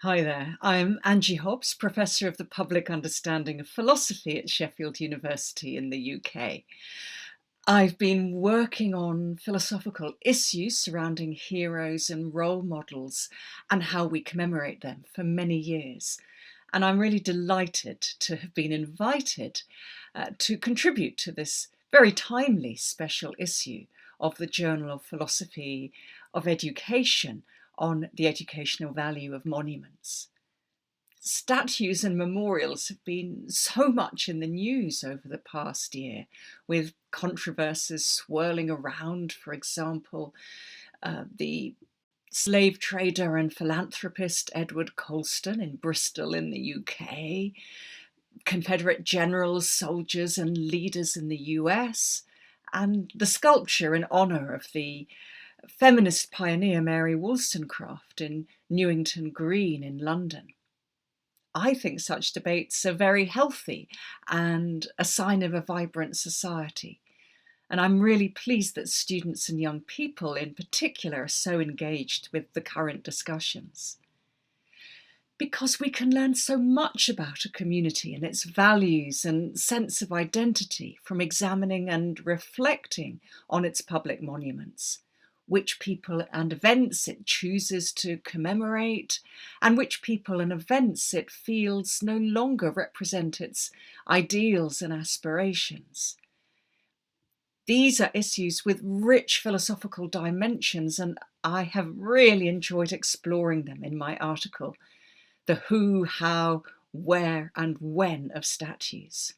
Hi there, I'm Angie Hobbs, Professor of the Public Understanding of Philosophy at Sheffield University in the UK. I've been working on philosophical issues surrounding heroes and role models and how we commemorate them for many years. And I'm really delighted to have been invited to contribute to this very timely special issue of the Journal of Philosophy of Education on the educational value of monuments. Statues and memorials have been so much in the news over the past year, with controversies swirling around, for example, the slave trader and philanthropist Edward Colston in Bristol in the UK, Confederate generals, soldiers and leaders in the US, and the sculpture in honour of the feminist pioneer Mary Wollstonecraft in Newington Green in London. I think such debates are very healthy and a sign of a vibrant society. And I'm really pleased that students and young people in particular are so engaged with the current discussions. Because we can learn so much about a community and its values and sense of identity from examining and reflecting on its public monuments, which people and events it chooses to commemorate, and which people and events it feels no longer represent its ideals and aspirations. These are issues with rich philosophical dimensions, and I have really enjoyed exploring them in my article, The Who, How, Where and When of Statues.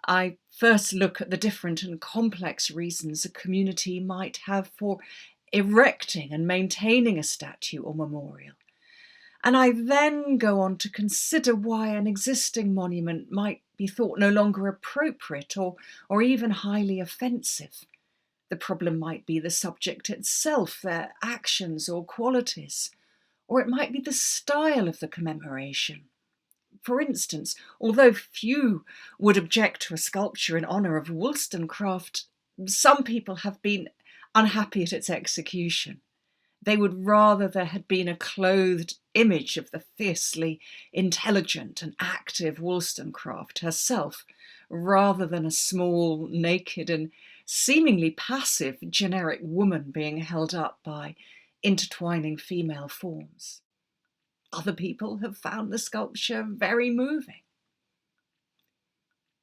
I first look at the different and complex reasons a community might have for erecting and maintaining a statue or memorial. And I then go on to consider why an existing monument might be thought no longer appropriate or even highly offensive. The problem might be the subject itself, their actions or qualities, or it might be the style of the commemoration. For instance, although few would object to a sculpture in honour of Wollstonecraft, some people have been unhappy at its execution. They would rather there had been a clothed image of the fiercely intelligent and active Wollstonecraft herself, rather than a small, naked and seemingly passive generic woman being held up by intertwining female forms. Other people have found the sculpture very moving.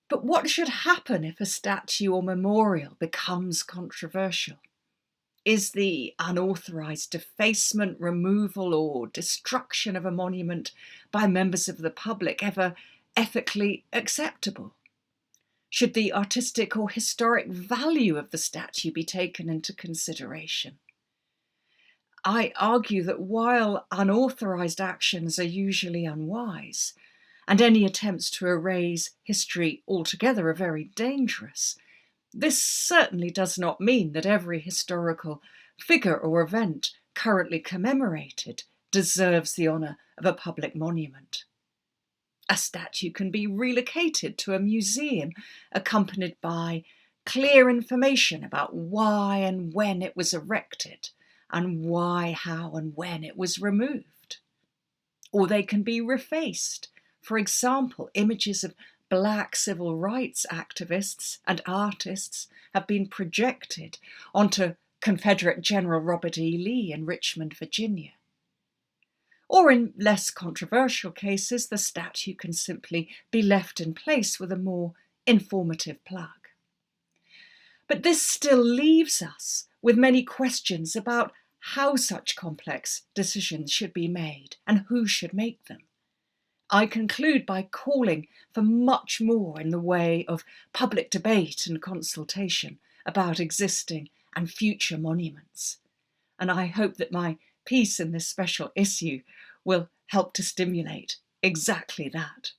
But what should happen if a statue or memorial becomes controversial? Is the unauthorised defacement, removal or destruction of a monument by members of the public ever ethically acceptable? Should the artistic or historic value of the statue be taken into consideration? I argue that while unauthorised actions are usually unwise, and any attempts to erase history altogether are very dangerous, this certainly does not mean that every historical figure or event currently commemorated deserves the honour of a public monument. A statue can be relocated to a museum accompanied by clear information about why and when it was erected, and why, how and when it was removed. Or they can be refaced. For example, images of Black civil rights activists and artists have been projected onto Confederate General Robert E. Lee in Richmond, Virginia. Or in less controversial cases, the statue can simply be left in place with a more informative plaque. But this still leaves us with many questions about how such complex decisions should be made and who should make them. I conclude by calling for much more in the way of public debate and consultation about existing and future monuments. And I hope that my piece in this special issue will help to stimulate exactly that.